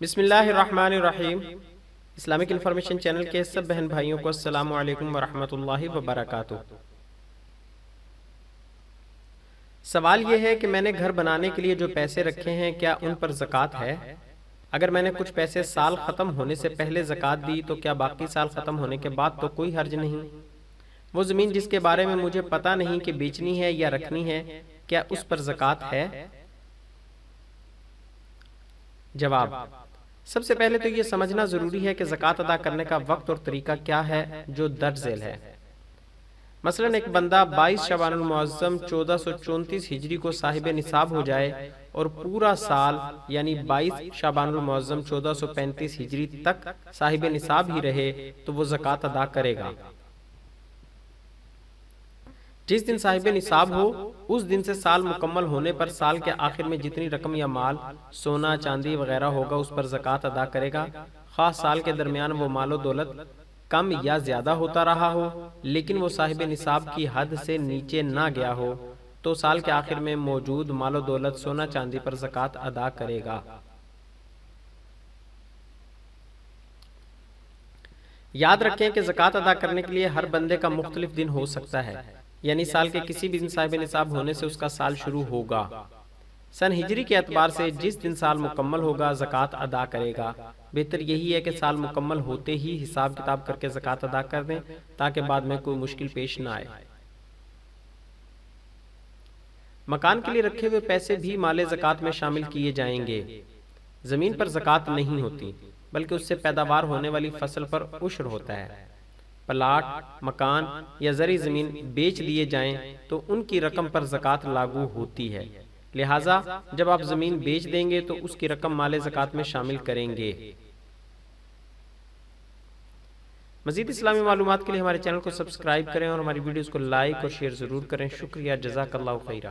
بسم اللہ الرحمن الرحیم۔ اسلامک انفارمیشن چینل کے سب بہن بھائیوں کو السلام علیکم ورحمۃ اللہ وبرکاتہ۔ سوال یہ ہے کہ میں نے گھر بنانے کے لیے جو پیسے رکھے ہیں کیا ان پر زکوٰۃ ہے؟ اگر میں نے کچھ پیسے سال ختم ہونے سے پہلے زکوٰۃ دی تو کیا باقی سال ختم ہونے کے بعد تو کوئی حرج نہیں؟ وہ زمین جس کے بارے میں مجھے پتہ نہیں کہ بیچنی ہے یا رکھنی ہے، کیا اس پر زکوٰۃ ہے؟ جواب: سب سے پہلے تو یہ سمجھنا ضروری ہے کہ زکوٰۃ ادا کرنے کا وقت اور طریقہ کیا ہے جو درج ذیل ہے۔ مثلا ایک بندہ 22 شعبان المعظم 1434 ہجری کو صاحب نصاب ہو جائے اور پورا سال یعنی 22 شعبان المعظم 1435 ہجری تک صاحب نصاب ہی رہے تو وہ زکوٰۃ ادا کرے گا۔ جس دن صاحب نصاب ہو اس دن سے سال مکمل ہونے پر سال کے آخر میں جتنی رقم یا مال، سونا چاندی وغیرہ ہوگا اس پر زکوٰۃ ادا کرے گا، خواہ سال کے درمیان وہ مال و دولت کم یا زیادہ ہوتا رہا ہو لیکن وہ صاحب نصاب کی حد سے نیچے نہ گیا ہو تو سال کے آخر میں موجود مال و دولت سونا چاندی پر زکوٰۃ ادا کرے گا۔ یاد رکھیں کہ زکوٰۃ ادا کرنے کے لیے ہر بندے کا مختلف دن ہو سکتا ہے، یعنی سال کے کسی بھی دن صاحب نصاب ہونے سے اس کا سال شروع ہوگا۔ سن ہجری کے اعتبار سے جس دن سال مکمل ہوگا زکوٰۃ ادا کرے گا۔ بہتر یہی ہے کہ سال مکمل ہوتے ہی حساب کتاب کر کے زکوٰۃ ادا کر دیں تاکہ بعد میں کوئی مشکل پیش نہ آئے۔ مکان کے لیے رکھے ہوئے پیسے بھی مال زکوٰۃ میں شامل کیے جائیں گے۔ زمین پر زکوٰۃ نہیں ہوتی بلکہ اس سے پیداوار ہونے والی فصل پر عشر ہوتا ہے۔ پلاٹ، مکان یا زرعی زمین بیچ دیے جائیں تو ان کی رقم پر زکوٰۃ لاگو ہوتی ہے، لہٰذا جب آپ زمین بیچ دیں گے تو اس کی رقم مال زکوٰۃ میں شامل کریں گے۔ مزید اسلامی معلومات کے لیے ہمارے چینل کو سبسکرائب کریں اور ہماری ویڈیوز کو لائک اور شیئر ضرور کریں۔ شکریہ، جزاک اللہ خیرہ۔